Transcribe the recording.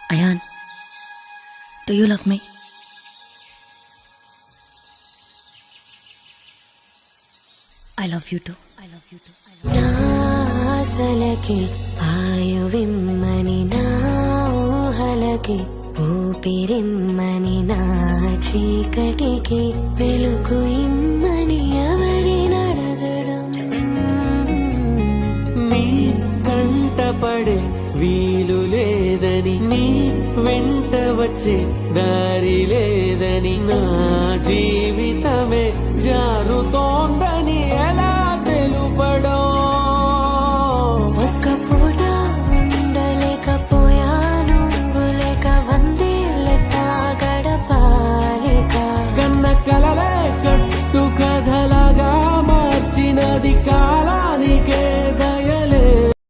Ayan, do you love me? I love you too. I love you too. నాసలకి ఆయువిమ్మని నా ఊహలకి ఊపిరిమ్మని నా చీకటికి వెలుగు ఇమ్మని ఎవరినడగడం నీ కంటపడే వీలు లేదని నీ వెంట వచ్చే దారి లేదని నా జీవితమే జారుతోందని ఎలా